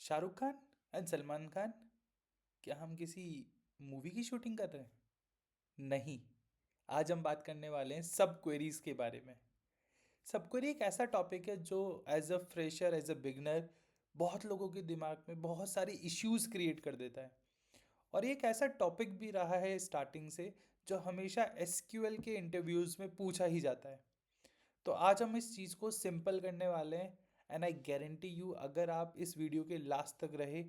Shahrukh Khan and Salman Khan, क्या हम किसी मूवी की शूटिंग कर रहे हैं? नहीं। आज हम बात करने वाले हैं सब क्वेरीज के बारे में। सब क्वेरी एक ऐसा टॉपिक है जो as a fresher, as a beginner, बहुत लोगों के दिमाग में बहुत सारे इश्यूज क्रिएट कर देता है। और ये एक ऐसा टॉपिक भी रहा है स्टार्टिंग से, जो हमेशा एसक्यूएल के इंटरव्यूज में पूछा ही जाता है। तो आज हम इस चीज़ को सिंपल करने वाले हैं। एंड आई गारंटी यू, अगर आप इस वीडियो के लास्ट तक रहे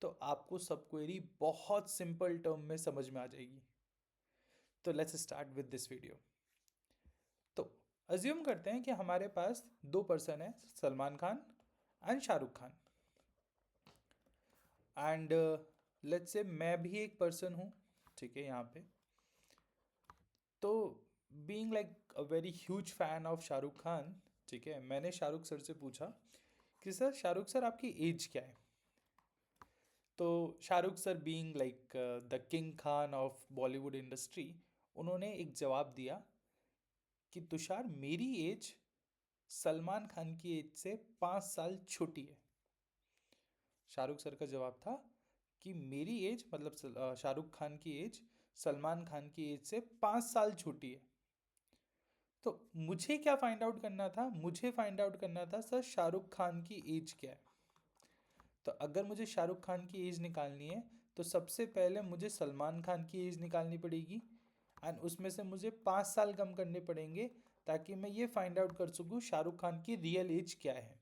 तो आपको सब क्वेरी बहुत सिंपल टर्म में समझ में आ जाएगी। तो let's start with this video. तो अज्यूम करते हैं कि हमारे पास दो पर्सन है, Salman Khan and Shahrukh Khan. And let's say मैं भी एक पर्सन हूँ, ठीक है, यहाँ पे। तो being like a very huge fan of Shahrukh Khan, ठीक है, मैंने शाहरुख सर से पूछा कि सर, शाहरुख सर, आपकी एज क्या है? तो Shahrukh sir, being like the king Khan of Bollywood industry, उन्होंने एक जवाब दिया कि तुषार, मेरी एज सलमान खान की एज से 5 साल छोटी है। शाहरुख सर का जवाब था कि मेरी एज, मतलब शाहरुख खान की एज सलमान खान की एज से 5 साल छोटी है। तो मुझे क्या फाइंड आउट करना था? मुझे फाइंड आउट करना था सर, शाहरुख खान की एज क्या है। तो अगर मुझे शाहरुख खान की एज निकालनी है तो सबसे पहले मुझे सलमान खान की एज निकालनी पड़ेगी। एंड उसमें से मुझे 5 साल कम करने पड़ेंगे, ताकि मैं ये फाइंड आउट कर सकूँ शाहरुख खान की रियल एज क्या है।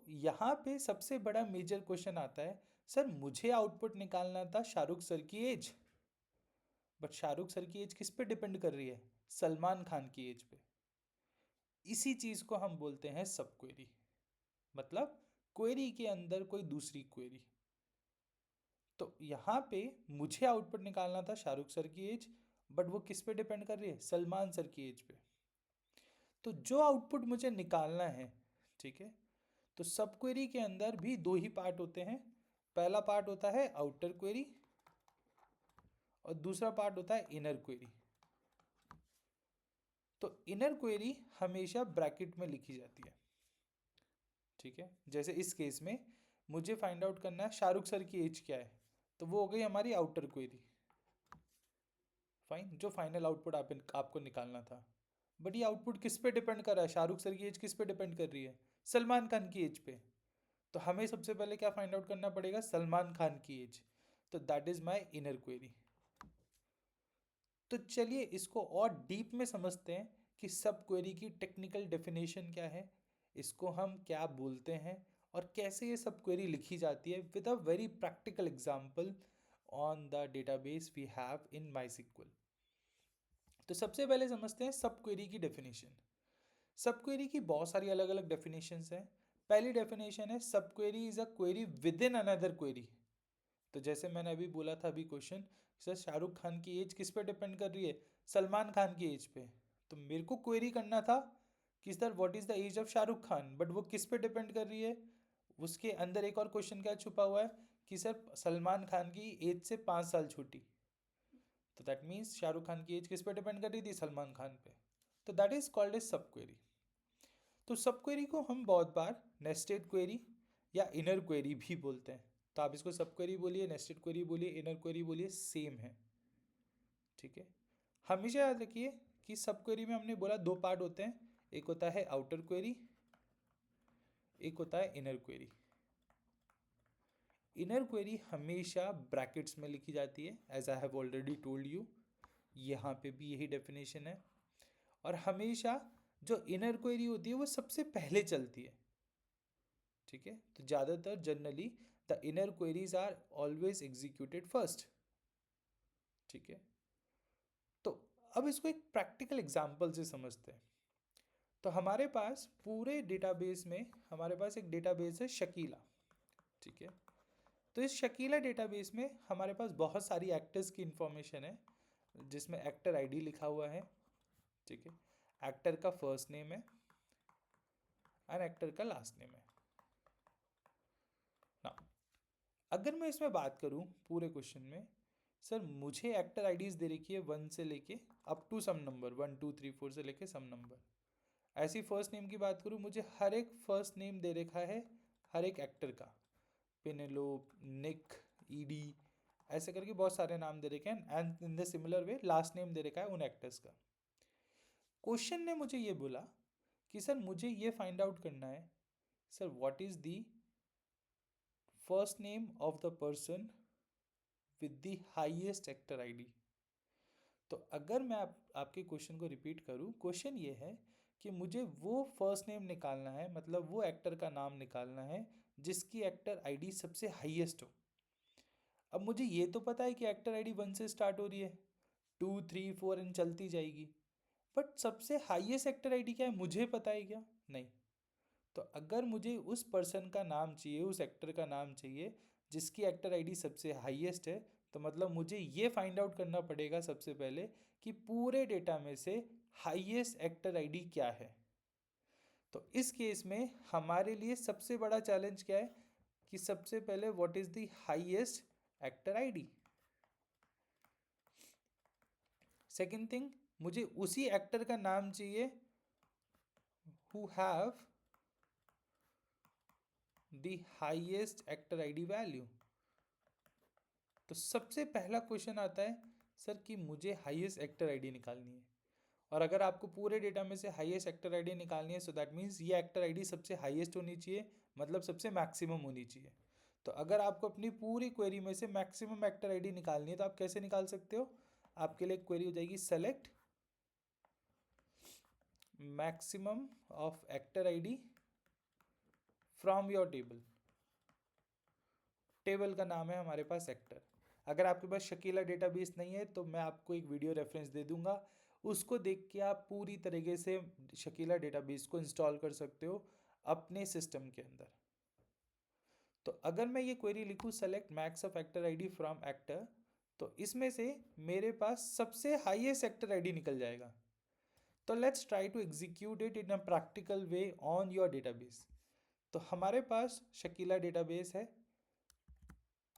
यहाँ पे सबसे बड़ा मेजर क्वेश्चन आता है, सर मुझे आउटपुट निकालना था शाहरुख सर की एज, बट शाहरुख सर की एज किस पे डिपेंड कर रही है? सलमान खान की एज पे। इसी चीज को हम बोलते हैं सब क्वेरी। मतलब क्वेरी के अंदर कोई दूसरी क्वेरी। तो यहाँ पे मुझे आउटपुट निकालना था शाहरुख सर की एज, बट वो किस पे डिपेंड कर रही है? सलमान सर की एज पे। तो जो आउटपुट मुझे निकालना है, ठीक है, तो सब क्वेरी के अंदर भी दो ही पार्ट होते हैं। पहला पार्ट होता है आउटर क्वेरी और दूसरा पार्ट होता है इनर क्वेरी। तो इनर क्वेरी हमेशा ब्रैकेट में लिखी जाती है, ठीक है। जैसे इस केस में मुझे फाइंड आउट करना है शाहरुख सर की एज क्या है, तो वो हो गई हमारी आउटर क्वेरी। फाइन, जो फाइनल आउटपुट आपको निकालना था। बट ये आउटपुट किस पे डिपेंड कर रहा है? शाहरुख सर की एज किस पे डिपेंड कर रही है? सलमान खान की एज पे। तो हमें सबसे पहले क्या फाइंड आउट करना पड़ेगा? सलमान खान की एज। तो that is my inner query. तो चलिए इसको और डीप में समझते हैं कि सब क्वेरी की टेक्निकल डेफिनेशन क्या है, इसको हम क्या बोलते हैं, और कैसे ये सब क्वेरी लिखी जाती है, with a very practical example on the database we have in my. तो सबसे पहले समझते हैं सब क्वेरी की डेफिनेशन। सब क्वेरी की बहुत सारी अलग अलग डेफिनेशंस हैं। पहली डेफिनेशन है, सब query is a query with in another query. तो जैसे मैंने अभी बोला था, अभी क्वेश्चन, सर शाहरुख खान की एज किस पे डिपेंड कर रही है? सलमान खान की एज पे। तो मेरे को क्वेरी करना था कि sir what is the age of Shahrukh Khan, but वो किस पे डिपेंड कर रही है? उसके अंदर एक और क्वेश्चन क्या छुपा हुआ है कि सर सलमान खान की एज से 5 साल छोटी। तो दैट मीन्स शाहरुख खान की एज किस पे डिपेंड कर रही थी? सलमान खान पे। तो दैट इज कॉल्ड एज सब क्वेरी। तो सब क्वेरी को हम बहुत बार नेस्टेड क्वेरी या इनर क्वेरी भी बोलते हैं। तो आप इसको सब क्वेरी बोलिए, नेस्टेड क्वेरी बोलिए, इनर क्वेरी बोलिए, सेम है, ठीक है। हमेशा याद रखिए कि सब क्वेरी में हमने बोला दो पार्ट होते हैं, एक होता है आउटर क्वेरी, एक होता है इनर क्वेरी। इनर क्वेरी हमेशा ब्रैकेट्स में लिखी जाती है, as I have already told you. यहाँ पे भी यही डेफिनेशन है। और हमेशा जो इनर क्वेरी होती है वो सबसे पहले चलती है, ठीक है। तो ज़्यादातर generally the inner queries are always executed first, ठीक है। तो अब इसको एक प्रैक्टिकल एग्जांपल से समझते हैं। तो हमारे पास पूरे डेटाबेस में, हमारे पास एक डेटाबेस है शकीला, ठीक है। तो इस शकीला डेटाबेस में हमारे पास बहुत सारी एक्टर्स की इंफॉर्मेशन है, जिसमें एक्टर आईडी लिखा हुआ है, ठीक है। एक्टर का फर्स्ट नेम है और एक्टर का लास्ट नेम है ना। अगर मैं इसमें बात करूं पूरे क्वेश्चन में, सर मुझे एक्टर आईडीज दे रखी है 1 से लेके अप टू सम नंबर, 1 2 3 4 से लेके सम नंबर। ऐसी फर्स्ट नेम की बात करूं, मुझे हर एक फर्स्ट नेम दे रखा है हर एक एक्टर का, पेनेलोप, निक, ईडी, ऐसे करके बहुत सारे नाम दे रखे हैं, and in the similar way last name दे रखा है उन एक्टर्स का। क्वेश्चन ने मुझे ये बोला कि सर मुझे ये फाइंड आउट करना है, sir what is the first name of the person with the highest actor ID. तो अगर मैं आपके क्वेश्चन को रिपीट करूं, क्वेश्चन ये है कि मुझे वो फर्स्ट नेम निकालना है, मतलब वो एक्टर का नाम निकालना है जिसकी एक्टर आईडी सबसे हाईएस्ट हो। अब मुझे ये तो पता है कि एक्टर आईडी 1 से स्टार्ट हो रही है, 2, 3, 4 एंड चलती जाएगी, बट सबसे हाईएस्ट एक्टर आईडी क्या है मुझे पता है क्या? नहीं। तो अगर मुझे उस पर्सन का नाम चाहिए, उस एक्टर का नाम चाहिए जिसकी एक्टर आईडी सबसे हाईएस्ट है, तो मतलब मुझे ये फाइंड आउट करना पड़ेगा सबसे पहले कि पूरे डेटा में से हाईएस्ट एक्टर आईडी क्या है। तो इस केस में हमारे लिए सबसे बड़ा चैलेंज क्या है कि सबसे पहले what is the highest actor ID. Second thing, मुझे उसी एक्टर का नाम चाहिए who have the highest actor ID value. तो सबसे पहला क्वेश्चन आता है सर कि मुझे हाईएस्ट एक्टर आईडी निकालनी है, और अगर आपको पूरे डेटा में से हाईएस्ट एक्टर आईडी निकालनी है, सो दैट मीन्स ये एक्टर आईडी सबसे हाईएस्ट होनी चाहिए, मतलब सबसे मैक्सिमम होनी चाहिए। तो अगर आपको अपनी पूरी क्वेरी में से मैक्सिमम एक्टर आईडी निकालनी है तो आप कैसे निकाल सकते हो? आपके लिए क्वेरी हो जाएगी select maximum of actor ID from your table. Table का नाम है हमारे पास एक्टर। अगर आपके पास शकीला डेटाबेस नहीं है तो मैं आपको एक वीडियो रेफरेंस दे दूंगा, उसको देख के आप पूरी तरीके से शकीला डेटाबेस को इंस्टॉल कर सकते हो अपने सिस्टम के अंदर। तो अगर मैं ये क्वेरी लिखूँ select max of actor ID from actor, तो इसमें से मेरे पास सबसे हाईएस्ट एक्टर आईडी निकल जाएगा। तो let's try to execute it in a practical way on your database. तो हमारे पास शकीला डेटाबेस है।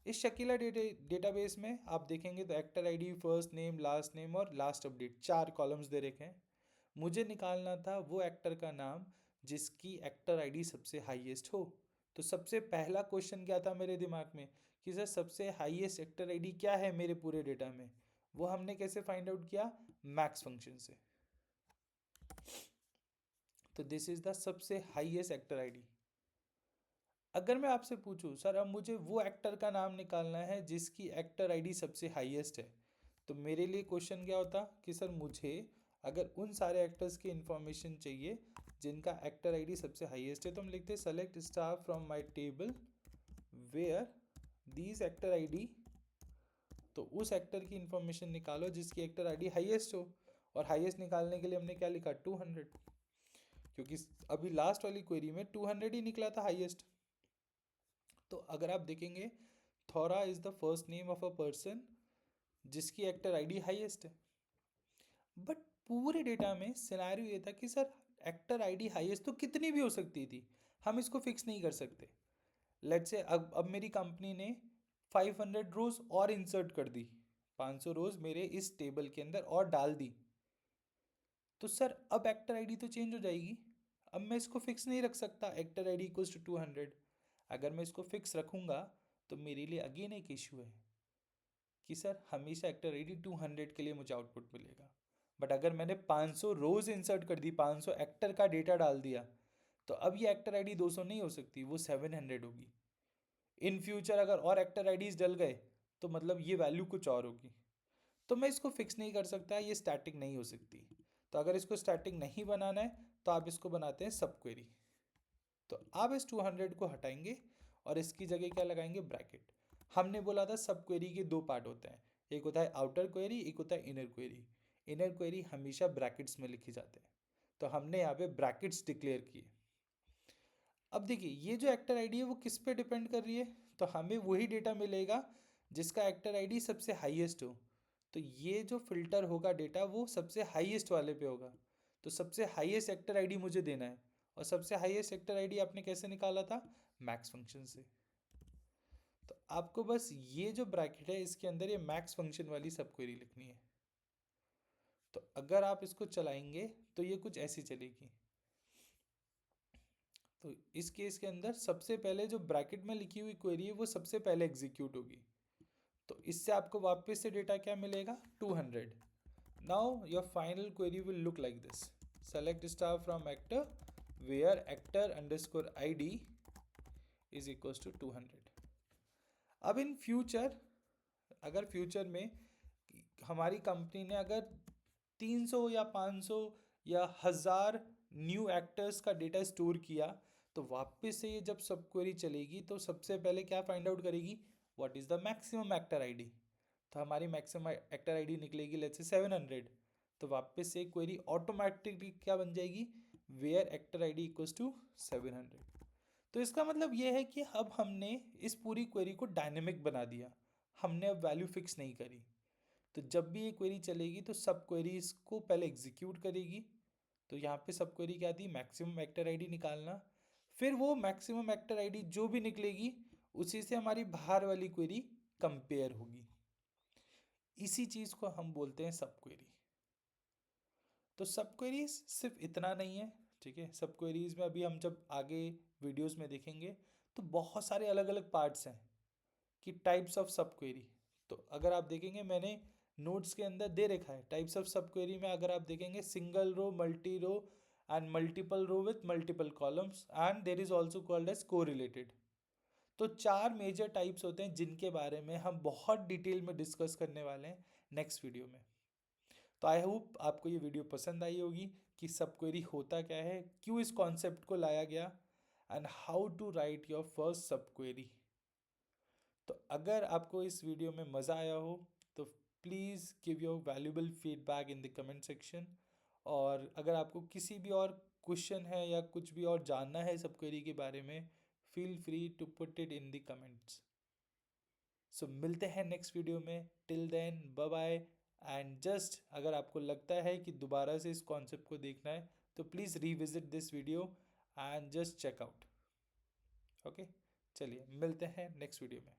इस शकीला डेटाबेस में आप देखेंगे तो actor ID, first name, last name और लास्ट अपडेट 4 कॉलम्स दे रखे हैं। मुझे निकालना था वो एक्टर का नाम जिसकी एक्टर आईडी सबसे हाईएस्ट हो। तो सबसे पहला क्वेश्चन क्या था मेरे दिमाग में कि सर सबसे हाईएस्ट एक्टर आईडी क्या है मेरे पूरे डेटा में? वो हमने कैसे फाइंड आउट किया? मैक्स फंक्शन से। तो दिस इज द सबसे हाईएस्ट एक्टर आईडी। अगर मैं आपसे पूछूं सर अब मुझे वो एक्टर का नाम निकालना है जिसकी एक्टर आईडी सबसे हाईएस्ट है, तो मेरे लिए क्वेश्चन क्या होता कि सर मुझे अगर उन सारे एक्टर्स की इंफॉर्मेशन चाहिए जिनका एक्टर आईडी सबसे हाईएस्ट है, तो हम लिखते select star from my table where these actor ID. तो उस एक्टर की इंफॉर्मेशन निकालो जिसकी एक्टर आईडी हाईएस्ट हो, और हाईएस्ट निकालने के लिए हमने क्या लिखा? 200, क्योंकि अभी लास्ट वाली क्वेरी में 200 ही निकला था हाईएस्ट। तो अगर आप देखेंगे थोरा is the first name of a person जिसकी एक्टर आईडी हाईएस्ट है, बट पूरे डेटा में सिनेरियो ये था कि सर एक्टर आईडी हाईएस्ट तो कितनी भी हो सकती थी, हम इसको फिक्स नहीं कर सकते। लेट्स से अब मेरी कंपनी ने 500 रोज और इंसर्ट कर दी, 500 रोज मेरे इस टेबल के अंदर और डाल दी, तो सर अब एक्टर आईडी तो चेंज हो जाएगी। अब मैं इसको फिक्स नहीं रख सकता एक्टर आईडी इक्वल्स टू 200। अगर मैं इसको फिक्स रखूँगा तो मेरे लिए अगेन एक इशू है कि सर हमेशा एक्टर आईडी 200 के लिए मुझे आउटपुट मिलेगा, बट अगर मैंने 500 रोज इंसर्ट कर दी, 500 एक्टर का डेटा डाल दिया, तो अब ये एक्टर आईडी 200 नहीं हो सकती, वो 700 होगी। इन फ्यूचर अगर और एक्टर आईडीज डल गए तो मतलब ये वैल्यू कुछ और होगी। तो मैं इसको फिक्स नहीं कर सकता, ये स्टैटिक नहीं हो सकती। तो अगर इसको स्टैटिक नहीं बनाना है तो आप इसको बनाते हैं सब क्वेरी। तो आप इस 200 को हटाएंगे और इसकी जगह क्या लगाएंगे? ब्रैकेट। हमने बोला था सब क्वेरी के 2 पार्ट होते हैं, एक होता है आउटर क्वेरी, एक होता है इनर क्वेरी। इनर क्वेरी हमेशा ब्रैकेट्स में लिखी जाते हैं, तो हमने यहाँ पे ब्रैकेट्स डिक्लेयर किए। अब देखिए ये जो एक्टर आईडी है वो किस पे डिपेंड कर रही है? तो हमें वही डेटा मिलेगा जिसका एक्टर आईडी सबसे हाईएस्ट हो। तो ये जो फिल्टर होगा डेटा वो सबसे हाईएस्ट वाले पे होगा। तो सबसे हाईएस्ट एक्टर आईडी मुझे देना है, और सबसे हाईएस्ट एक्टर आईडी आपने कैसे निकाला था? मैक्स फंक्शन से। तो आपको बस ये जो ब्रैकेट है इसके अंदर ये मैक्स फंक्शन वाली सब क्वेरी लिखनी है। तो अगर आप इसको चलाएंगे तो ये कुछ ऐसी चलेगी। तो इस केस के अंदर सबसे पहले जो ब्रैकेट में लिखी हुई क्वेरी है वो सबसे पहले एग्जीक्यूट होगी। तो इससे आपको वापस से डेटा क्या मिलेगा, 200। Now your final query will look like this, select star from actor where actor underscore ID is equals to 200। अब इन फ्यूचर, अगर फ्यूचर में हमारी कंपनी ने अगर 300 या 500 या 1000 न्यू एक्टर्स का डेटा स्टोर किया, तो वापस से ये जब सब क्वेरी चलेगी तो सबसे पहले क्या फाइंड आउट करेगी, what is the maximum actor ID. तो हमारी मैक्सिमम एक्टर आईडी निकलेगी लेट्स से 700। तो वापस से क्वेरी ऑटोमेटिकली क्या बन जाएगी, where actor ID equals to 700। तो इसका मतलब ये है कि अब हमने इस पूरी क्वेरी को डायनेमिक बना दिया, हमने अब वैल्यू फिक्स नहीं करी। तो जब भी ये क्वेरी चलेगी तो सब क्वेरीज को पहले एग्जीक्यूट करेगी। तो यहाँ पे सब क्वेरी क्या थी, मैक्सिमम एक्टर आईडी निकालना, फिर वो मैक्सिमम एक्टर आईडी जो भी निकलेगी उसी से हमारी बाहर वाली क्वेरी कंपेयर होगी। इसी चीज़ को हम बोलते हैं सब क्वेरी। तो सब क्वेरीज सिर्फ इतना नहीं है, ठीक है। सब क्वेरीज में अभी हम जब आगे वीडियोस में देखेंगे तो बहुत सारे अलग अलग पार्ट्स हैं कि टाइप्स ऑफ सब क्वेरी। तो अगर आप देखेंगे मैंने नोट्स के अंदर दे रखा है टाइप्स ऑफ सब क्वेरी में, अगर आप देखेंगे single row, multi row and multiple row with multiple columns and there is also called as correlated. तो 4 मेजर टाइप्स होते हैं जिनके बारे में हम बहुत डिटेल में डिस्कस करने वाले हैं नेक्स्ट वीडियो में। तो आई होप आपको ये वीडियो पसंद आई होगी कि सब क्वेरी होता क्या है, क्यों इस कॉन्सेप्ट को लाया गया and how to write your first sub query. तो अगर आपको इस वीडियो में मज़ा आया हो तो please give your valuable feedback in the comment section. और अगर आपको किसी भी और क्वेश्चन है या कुछ भी और जानना है सब क्वेरी के बारे में, feel free to put it in the comments. So मिलते हैं नेक्स्ट वीडियो में, till then bye bye. And just अगर आपको लगता है कि दोबारा से इस कॉन्सेप्ट को देखना है तो please revisit this video and just check out. Okay, चलिए मिलते हैं नेक्स्ट वीडियो में।